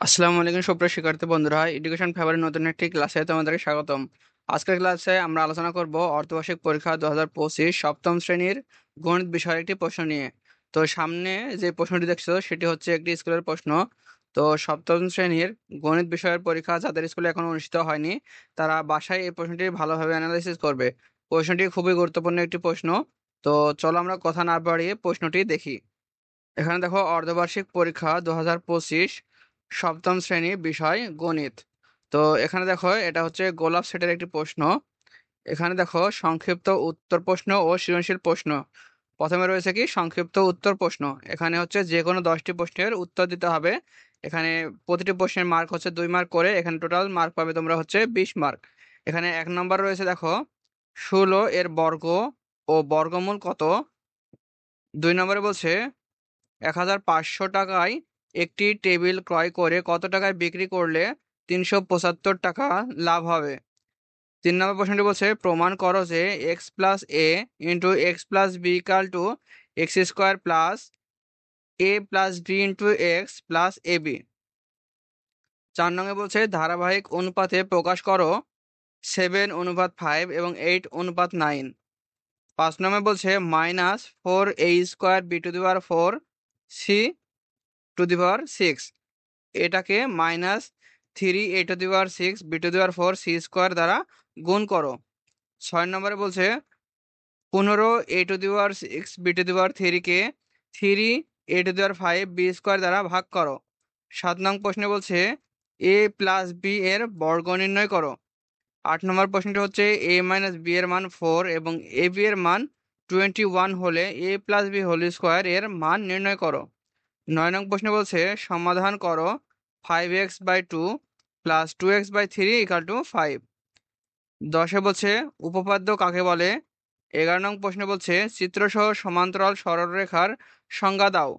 আসসালামু আলাইকুম সুপ্রিয় শিক্ষার্থী বন্ধুরা, এডুকেশন ফেভারের নতুন একটি ক্লাসে তোমাদেরকে স্বাগতম। আজকের ক্লাসে আমরা আলোচনা করব অর্ধবার্ষিক পরীক্ষা 2025 সপ্তম শ্রেণীর গণিত বিষয়ের একটি প্রশ্ন নিয়ে। তো সামনে যে প্রশ্নটি দেখছো সেটি হচ্ছে একটি স্কুলের প্রশ্ন। তো সপ্তম শ্রেণীর গণিত বিষয়ের পরীক্ষা যাদের স্কুলে এখনো অনুষ্ঠিত হয়নি তারা বাসায় এই প্রশ্নটি ভালোভাবে অ্যানালাইসিস করবে। প্রশ্নটি খুবই গুরুত্বপূর্ণ একটি প্রশ্ন। তো চলো আমরা কথা না বাড়িয়ে প্রশ্নটি দেখি। এখানে দেখো অর্ধবার্ষিক পরীক্ষা 2025 সপ্তম শ্রেণী বিষয় গণিত। তো এখানে দেখো এটা হচ্ছে গোলাপ সেটের একটি প্রশ্ন। এখানে দেখো সংক্ষিপ্ত উত্তর প্রশ্ন ও সৃজনশীল প্রশ্ন। প্রথমে রয়েছে কি সংক্ষিপ্ত উত্তর প্রশ্ন। এখানে হচ্ছে যে কোনো 10টি প্রশ্নের উত্তর দিতে হবে। এখানে প্রতিটি প্রশ্নের মার্ক হচ্ছে 2 মার্ক করে, এখানে টোটাল মার্ক পাবে তোমরা হচ্ছে 20 মার্ক। এখানে 1 নম্বর রয়েছে দেখো 16 এর বর্গ ও বর্গমূল কত। 2 নম্বরে বলছে 1500 টাকায় একটি টেবিল ক্রয় করে কত টাকায় বিক্রি করলে 375 টাকা লাভ হবে। 3 নম্বর প্রশ্নটি বলছে প্রমাণ করো যে x plus a into x plus b equal to x square plus a plus b into x plus a b. 4 নম্বরে বলছে ধারাবাহিক অনুপাতে প্রকাশ করো 7:5 এবং 8:9। 5 নম্বরে বলছে -4 a² b⁴ c⁴ এটাকে -3 a⁴ b⁴ দ্বারা গুণ করো। 6 নম্বরে বলছে 15 a⁴ কে 3 a⁵ দ্বারা ভাগ করো। 7 নং প্রশ্নে বলছে a প্লাস বি এর বর্গ নির্ণয় করো। 8 নম্বর প্রশ্নটি হচ্ছে a মাইনাস বি এর মান 4 এবং এ বি এর মান 21 হলে a plus b whole square এর মান নির্ণয় করো। 9 নং প্রশ্ন বলছে সমাধান করো 5x/2 plus 2x/3 equal to 5। 10-এ বলছে উপপাদ্য কাকে বলে। 11 নং প্রশ্ন বলছে চিত্রসহ সমান্তরাল সরলরেখার সংজ্ঞা দাও।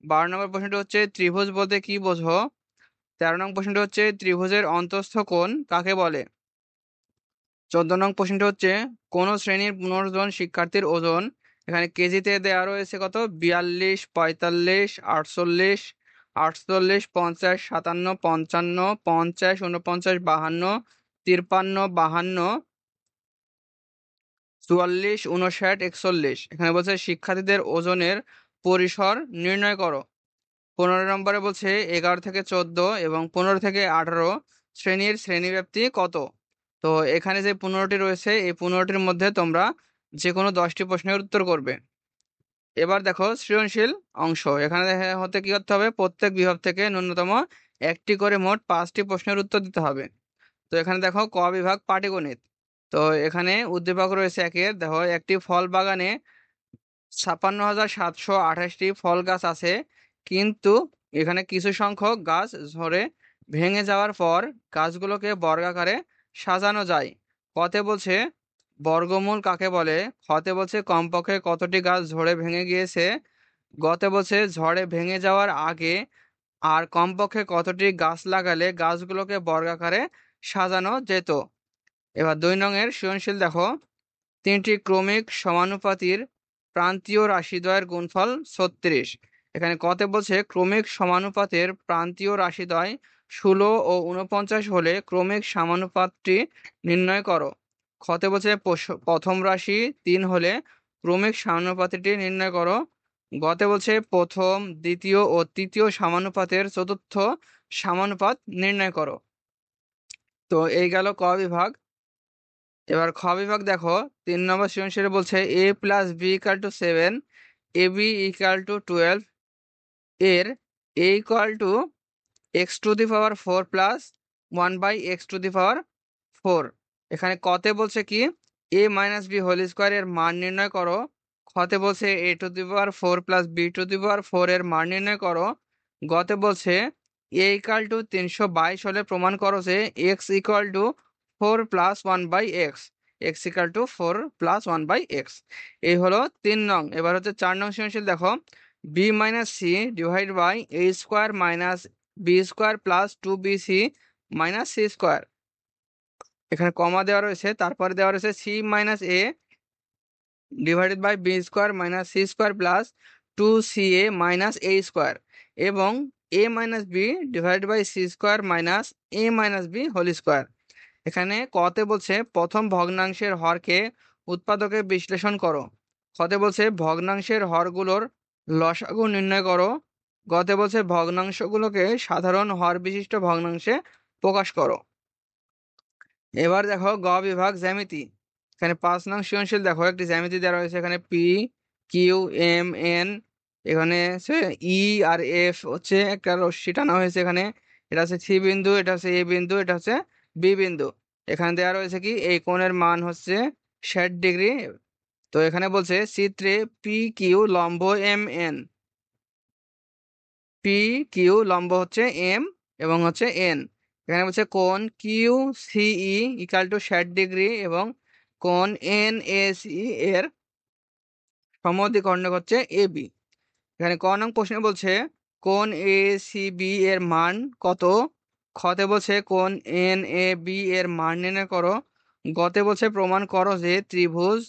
12 নম্বর প্রশ্নটি হচ্ছে ত্রিভুজ বলতে কি বোঝো। 13 নং প্রশ্নটি হচ্ছে ত্রিভুজের অন্তঃস্থ কোণ কাকে বলে। 14 নং প্রশ্নটি হচ্ছে কোন শ্রেণীর 15 জন শিক্ষার্থীর ওজন। এখানে কেজিতে দেওয়া রয়েছে কত 42, 45, 48, 48, 50, 57, 55, 50, 49, 52, 53, 52, 44, 59, 41। এখানে বলছে শিক্ষার্থীদের ওজনের পরিসর নির্ণয় করো। 15 নম্বরে বলছে 11 থেকে 14 এবং 15 থেকে 18 শ্রেণীর শ্রেণীব্যাপ্তি কত। তো এখানে যে 15টি রয়েছে এই 15টির মধ্যে তোমরা যে কোনো 10টি প্রশ্নের উত্তর করবে। এবার দেখো সৃজনশীল অংশ। এখানে হতে কি করতে হবে প্রত্যেক বিভাগ থেকে ন্যূনতম একটি করে মোট 5টি প্রশ্নের উত্তর দিতে হবে। তো এখানে দেখো ক বিভাগ পাটিগণিত। তো এখানে উদ্দীপক রয়েছে একের দেখো একটি ফল বাগানে 56,728টি ফল গাছ আছে, কিন্তু এখানে কিছু সংখ্যক গাছ ঝরে ভেঙে যাওয়ার পর গাছগুলোকে বর্গাকারে সাজানো যায়। কতে বলছে বর্গমূল কাকে বলে। খতে বলছে কমপক্ষে কতটি গাছ ঝরে ভেঙে গিয়েছে। গতে বলছে ঝড়ে ভেঙে যাওয়ার আগে আর কমপক্ষে কতটি গাছ লাগালে গাছগুলোকে বর্গাকারে সাজানো যেত। এবার 2 নং-এর সৃজনশীল দেখো 3টি ক্রমিক সমানুপাতির প্রান্তীয় রাশিদ্বয়ের গুণফল 36। এখানে কতে বলছে ক্রমিক সমানুপাতের প্রান্তীয় রাশিদ্বয় 16 ও 49 হলে ক্রমিক সমানুপাতটি নির্ণয় করো। খতে বলছে প্রথম রাশি 3 হলে ক্রমিক সমানুপাতিটি নির্ণয় করো। গতে বলছে প্রথম, দ্বিতীয় ও তৃতীয় সমানুপাতের চতুর্থ সমানুপাত নির্ণয় করো। তো এই গেল ক বিভাগ। এবার খ বিভাগ দেখো 3 নম্বর সৃজনশীলে বলছে a plus b equal to 7, a b equal to 12 এর a equal to x⁴ plus 1/x⁴। এখানে কতে বলছে কি a minus B whole square এর মান নির্ণয় করো। খতে বলছে a⁴ প্লাস b⁴ এর মান নির্ণয় করো। গতে বলছে a ইকাল টু 322 হলে প্রমাণ করো যে x equal to 4 plus 1/x, x equal to 4 plus 1/x। এই হলো 3 নং। এবার হচ্ছে 4 নং সৃজনশীল দেখো b minus C divide by a square minus B square plus 2bc minus C square. এখানে কমা দেওয়া রয়েছে, তারপরে দেওয়া রয়েছে C minus A divided by B square minus C square plus 2ca minus A square এবং a minus B divide by C square minus a minus B whole square. এখানে কতে বলছে প্রথম ভগ্নাংশের হরকে উৎপাদকে বিশ্লেষণ করো। কতে বলছে ভগ্নাংশের হরগুলোর লসাগু নির্ণয় করো। গতে বলছে ভগ্নাংশগুলোকে সাধারণ হর বিশিষ্ট ভগ্নাংশে প্রকাশ করো। এবার দেখো গ বিভাগ জ্যামিতি। এখানে 5 নং সৃজনশীল দেখো একটি জ্যামিতি দেওয়া রয়েছে। এখানে পি কিউ এম এন, এখানে ই আর এফ হচ্ছে একটা রশ্মি টানা হয়েছে। এখানে এটা হচ্ছে সি বিন্দু, এটা হচ্ছে এ বিন্দু, এটা হচ্ছে বি বিন্দু। এখানে দেওয়া রয়েছে কি এই কোণের মান হচ্ছে 60 ডিগ্রি। তো এখানে বলছে চিত্রে পি কিউ লম্ব এম এন, পি কিউ লম্ব হচ্ছে এম এবং হচ্ছে এন। এখানে বলছে কোণ কিউ সিই ইকাল টু 60 ডিগ্রি এবং কোণ এন এস ই এর সমদ্বিখণ্ডক হচ্ছে এ বি। এখানে ক নং প্রশ্নে বলছে কোণ এ সি বি এর মান কত। খতে বলছে কোণ এন এ বি এর মান নির্ণয় করো। গতে বলছে প্রমাণ করো যে ত্রিভুজ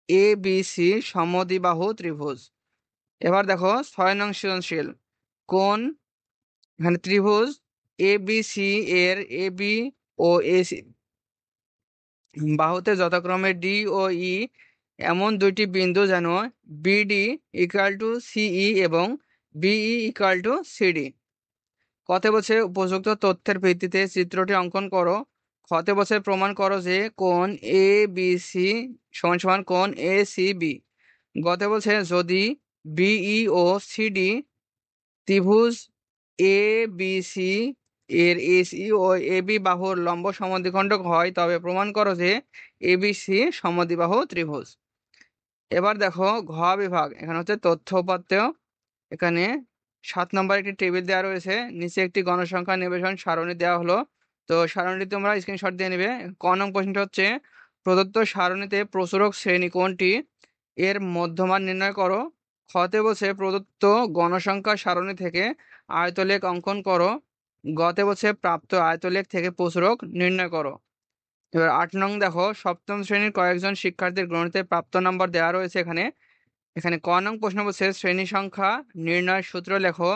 এ বি সি সমদ্বিবাহু ত্রিভুজ। এবার দেখো 6 নং সৃজনশীল কোণ, এখানে ত্রিভুজ এ বি সি এর A B O A C বাহুতে যথাক্রমে ডি ও ই এমন দুইটি বিন্দু যেন বিডি ইকুয়াল টু সিই এবং বিই ইকুয়াল টু সিডি। কতে বলছে উপযুক্ত তথ্যের ভিত্তিতে চিত্রটি অঙ্কন করো। খতে বলছে প্রমাণ করো যে কোণ এ বি সি সমান সমান কোণ এ সি বি। গতে বলছে যদি বিই ও সিডি ত্রিভুজ এ বি সি এর এসি ও এবি বাহুর লম্ব সমদ্বিখণ্ডক হয় তবে প্রমাণ করো যে এবিসি সমদ্বিবাহু ত্রিভুজ। এবার দেখো ঘ বিভাগ। এখানে হচ্ছে তথ্য উপাত্ত। এখানে 7 নম্বর একটি টেবিল দেওয়া রয়েছে, নিচে একটি গণসংখ্যা নিবেশন সারণী দেওয়া হলো। তো সারণীটি তোমরা স্ক্রিনশট দিয়ে নেবে। ক নং প্রশ্নটা হচ্ছে প্রদত্ত সারণীতে প্রচুরক শ্রেণী কোনটি, এর মধ্যমান নির্ণয় করো। খতে বলছে প্রদত্ত গণসংখ্যা সারণী থেকে আয়তলেখ অঙ্কন করো। গতে বলছে প্রাপ্ত আয়তলেখ থেকে প্রচুরক নির্ণয় করো। এবার 8 নং দেখো সপ্তম শ্রেণীর কয়েকজন শিক্ষার্থীর গণিতে প্রাপ্ত নাম্বার দেওয়া রয়েছে। এখানে এখানে ক নং প্রশ্ন বলছে শ্রেণী সংখ্যা নির্ণয়ের সূত্র লেখো।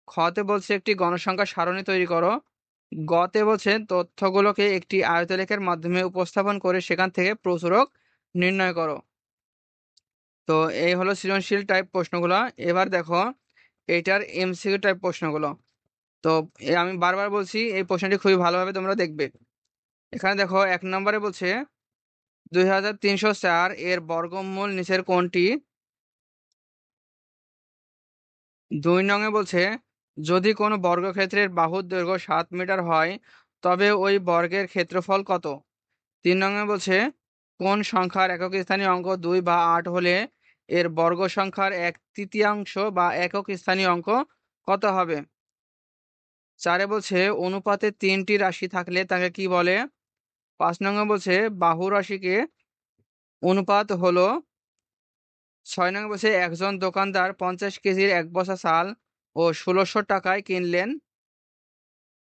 খতে বলছে একটি গণসংখ্যা সারণী তৈরি করো। গতে বলছে তথ্যগুলোকে একটি আয়তলেখের মাধ্যমে উপস্থাপন করে সেখান থেকে প্রচুরক নির্ণয় করো। তো এই হলো সৃজনশীল টাইপ প্রশ্নগুলো। এবার দেখো এটার এমসিকিউ টাইপ প্রশ্নগুলো। তো আমি বারবার বলছি এই প্রশ্নটি খুবই ভালোভাবে তোমরা দেখবে। এখানে দেখো 1 নম্বরে বলছে 2304 এর বর্গমূল নিচের কোনটি। 2 নংয়ে বলছে যদি কোনো বর্গক্ষেত্রের বাহুর দৈর্ঘ্য 7 মিটার হয় তবে ওই বর্গের ক্ষেত্রফল কত। 3 নংয়ে বলছে কোন সংখ্যার একক স্থানীয় অঙ্ক 2 বা 8 হলে এর বর্গ সংখ্যার 1/3 বা একক স্থানীয় অঙ্ক কত হবে। 4 বলছে অনুপাতে 3টি রাশি থাকলে তাকে কি বলে। 5 নংয়ে বলছে বাহু রাশিকে অনুপাত হলো। 6 নং বলছে একজন দোকানদার 50 কেজির এক বস্তা চাল ও 1600 টাকায় কিনলেন।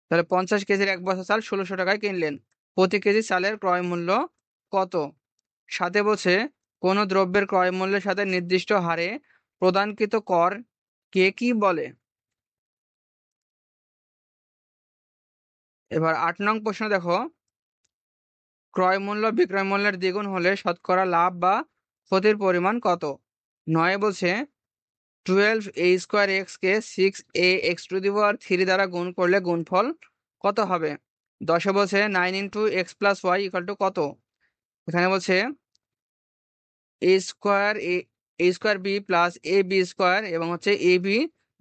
তাহলে 50 কেজির এক বস্তা চাল 1600 টাকায় কিনলেন। প্রতি কেজি চালের ক্রয় মূল্য কত। 7 বলছে কোনো দ্রব্যের ক্রয় মূল্যের সাথে নির্দিষ্ট হারে প্রদানকৃত কর কে কি বলে। এবার 8 নং প্রশ্ন দেখো ক্রয় মূল্য বিক্রয় মূল্যের দ্বিগুণ হলে শতকরা লাভ বা ক্ষতির পরিমাণ কত। 9 বলছে 12a² x কে 6ax³ দ্বারা গুণ করলে গুণফল কত হবে। 10 বলছে 9 × x + y = কত। এখানে বলছে a² b + ab² এবং হচ্ছে ab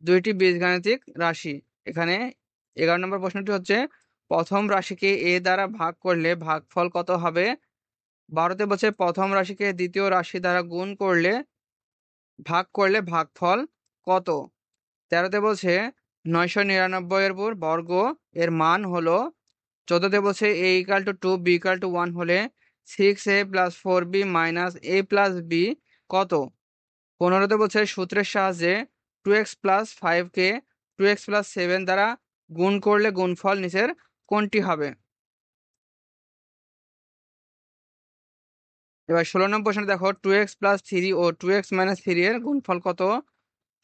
দুইটি বীজগাণিতিক রাশি। এখানে 11 নম্বর প্রশ্নটি হচ্ছে প্রথম রাশিকে a দ্বারা ভাগ করলে ভাগফল কত হবে। 12তে বলছে প্রথম রাশিকে দ্বিতীয় রাশি দ্বারা গুণ করলে ভাগ করলে ভাগফল কত। 13তে বলছে 999 এর উপর বর্গ এর মান হলো। 14তে বলছে a = 2 b = 1 হলে 6a + 4b - a + b কত। 15তে বলছে সূত্রের সাহায্যে 2x + 5 কে 2x + 7 দ্বারা গুণ করলে গুণফল নিচের কোনটি হবে। এবার 16 নম্বর প্রশ্ন দেখো 2x + 3 ও 2x - 3 এর গুণফল কত।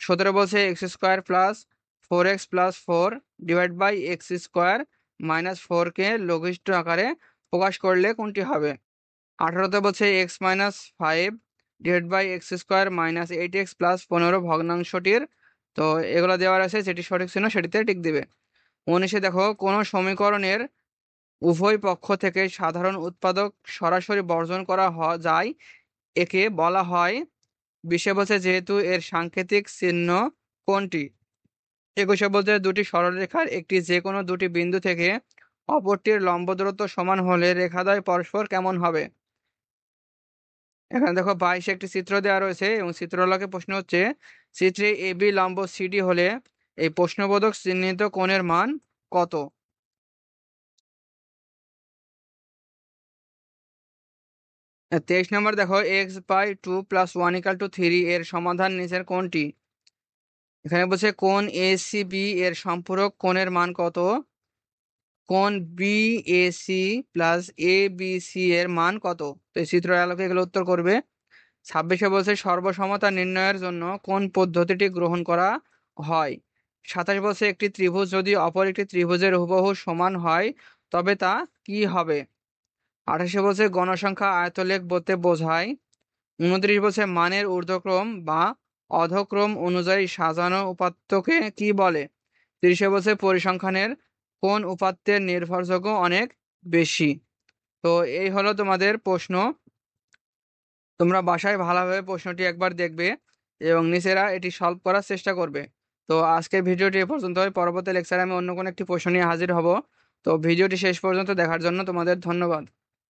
17 বলছে x² + 4x+4 divide by x square minus 4কে লঘিষ্ঠ আকারে প্রকাশ করলে কোনটি হবে? 18তে বলছে x-5 divide by x square minus 8x+15 ভগ্নাংশটির, তো এগুলো দেওয়ার আছে, যেটি সঠিক চিহ্ন সেটিতে টিক দিবে। 19-এ দেখো কোনো সমীকরণের উভয় পক্ষ থেকে সাধারণ উৎপাদক সরাসরি বর্জন করা যায়, একে বলা হয়। 20-এ বলছে যেহেতু এর সাংকেতিক চিহ্ন কোনটি? 21-এ বলছে দুটি সরলরেখার একটি যে কোনো দুটি বিন্দু থেকে অপরটির লম্ব দূরত্ব সমান হলে রেখাদ্বয় পরস্পর কেমন হবে? এখানে দেখো 22-এ একটি চিত্র দেওয়া রয়েছে এবং চিত্রলকে প্রশ্ন হচ্ছে চিত্রে এবি লম্ব সিডি হলে এই প্রশ্নবোধক চিহ্নিত কোণের মান কত? 23 নম্বর দেখো x/2+1=3 এর সমাধান নিচের কোনটি? এখানে বলছে কোণ এসিবি এর সম্পূরক কোণের মান কত? কোণ বিএসি প্লাস এবিসি এর মান কত? তো এই চিত্রের আলোকে এগুলো উত্তর করবে। 26-এ বলছে সর্বসমতা নির্ণয়ের জন্য কোন পদ্ধতিটি গ্রহণ করা হয়? 27 বলছে একটি ত্রিভুজ যদি অপর একটি ত্রিভুজের হুবহু সমান হয় তবে তা কি হবে? 28-এ বলছে গণসংখ্যা আয়তলেখ বলতে বোঝায়। 29 বলছে মানের ঊর্ধ্বক্রম বা অধক্রম অনুযায়ী সাজানো উপাত্তকে কি বলে? 30-এ বলছে পরিসংখ্যানের কোন উপাত্তের নির্ভরযোগ্য অনেক বেশি? তো এই হলো তোমাদের প্রশ্ন। তোমরা বাসায় ভালোভাবে প্রশ্নটি একবার দেখবে এবং নিজেরা এটি সলভ করার চেষ্টা করবে। তো আজকের ভিডিওটি এ পর্যন্তই। পরবর্তী লেকচারে আমি অন্য কোনো একটি প্রশ্ন নিয়ে হাজির হব। তো ভিডিওটি শেষ পর্যন্ত দেখার জন্য তোমাদের ধন্যবাদ।